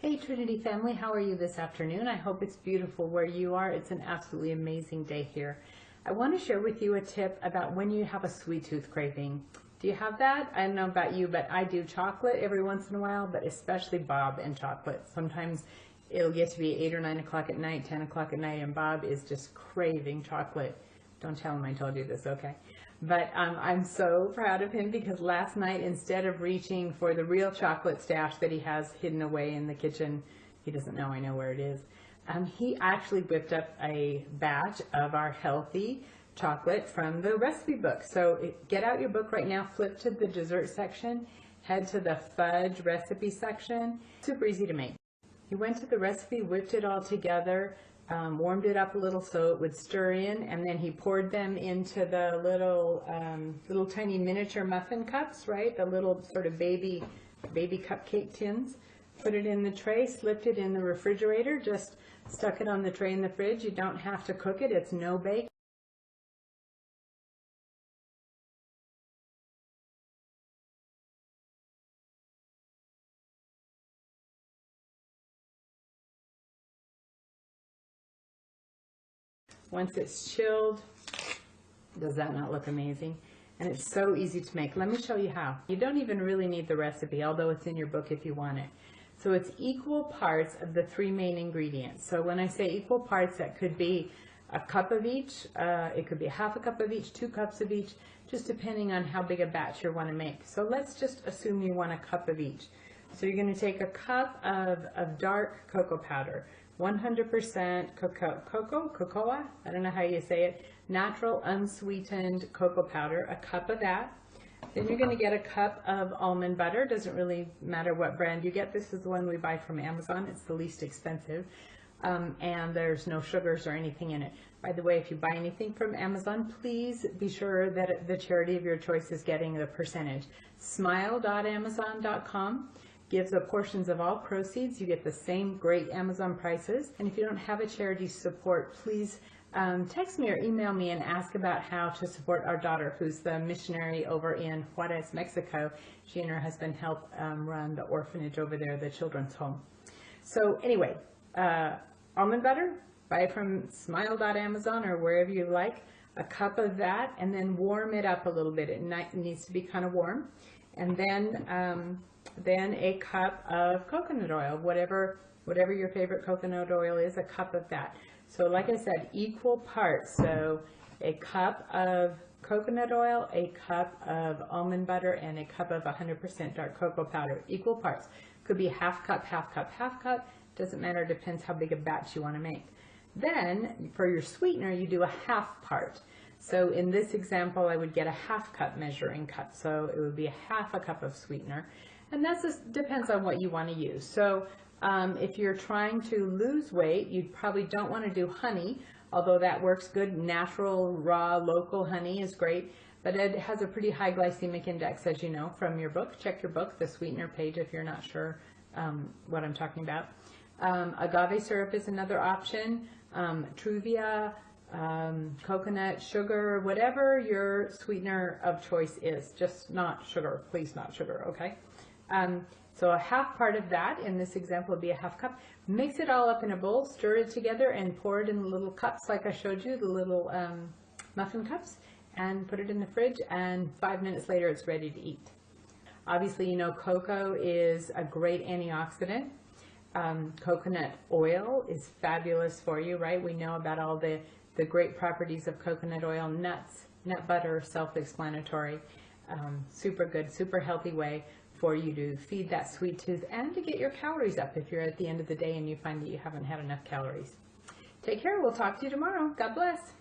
Hey Trinity family, how are you this afternoon? I hope it's beautiful where you are. It's an absolutely amazing day here. I want to share with you a tip about when you have a sweet tooth craving. Do you have that? I don't know about you, but I do chocolate every once in a while, but especially Bob and chocolate. Sometimes it'll get to be 8 or 9 o'clock at night, 10 o'clock at night, and Bob is just craving chocolate. Don't tell him I told you this, okay? But I'm so proud of him because last night, instead of reaching for the real chocolate stash that he has hidden away in the kitchen, he doesn't know I know where it is, he actually whipped up a batch of our healthy chocolate from the recipe book. So get out your book right now, flip to the dessert section, head to the fudge recipe section. Super easy to make. He went to the recipe, whipped it all together, warmed it up a little so it would stir in, and then he poured them into the little tiny miniature muffin cups, right? The little sort of baby cupcake tins. Put it in the tray, slipped it in the refrigerator, just stuck it on the tray in the fridge. You don't have to cook it, it's no bake. Once it's chilled, does that not look amazing? And it's so easy to make. Let me show you how. You don't even really need the recipe, although it's in your book if you want it. So it's equal parts of the 3 main ingredients. So when I say equal parts, that could be a cup of each, it could be half a cup of each, 2 cups of each, just depending on how big a batch you want to make. So let's just assume you want a cup of each. So you're going to take a cup of dark cocoa powder, 100% cocoa, I don't know how you say it, natural unsweetened cocoa powder, a cup of that. Then you're going to get a cup of almond butter. Doesn't really matter what brand you get. This is the one we buy from Amazon. It's the least expensive. And there's no sugars or anything in it. By the way, if you buy anything from Amazon, please be sure that the charity of your choice is getting the percentage. Smile.amazon.com gives the portions of all proceeds. You get the same great Amazon prices. And if you don't have a charity support, please text me or email me and ask about how to support our daughter, who's the missionary over in Juarez, Mexico. She and her husband help run the orphanage over there, the children's home. So anyway, almond butter, buy from smile.amazon or wherever you like, a cup of that, and then warm it up a little bit. It needs to be kind of warm. And then a cup of coconut oil, whatever your favorite coconut oil is, a cup of that. So like I said, equal parts. So a cup of coconut oil, a cup of almond butter, and a cup of 100% dark cocoa powder. Equal parts. Could be half cup, half cup, half cup. Doesn't matter, depends how big a batch you want to make. Then for your sweetener, you do a half part. So in this example, I would get a half cup measuring cup. So it would be half a cup of sweetener. And that just depends on what you want to use. So if you're trying to lose weight, you probably don't want to do honey, although that works good. Natural, raw, local honey is great, but it has a pretty high glycemic index, as you know from your book. Check your book, the sweetener page, if you're not sure what I'm talking about. Agave syrup is another option. Truvia, coconut, sugar, whatever your sweetener of choice is, just not sugar, please not sugar, okay? So a half part of that, in this example, would be a half cup. Mix it all up in a bowl, stir it together, and pour it in the little cups like I showed you, the little muffin cups, and put it in the fridge, and 5 minutes later it's ready to eat. Obviously, you know, cocoa is a great antioxidant. Coconut oil is fabulous for you, right? We know about all the great properties of coconut oil. Nuts, nut butter, self-explanatory. Super good, super healthy way for you to feed that sweet tooth and to get your calories up if you're at the end of the day and you find that you haven't had enough calories. Take care. We'll talk to you tomorrow. God bless.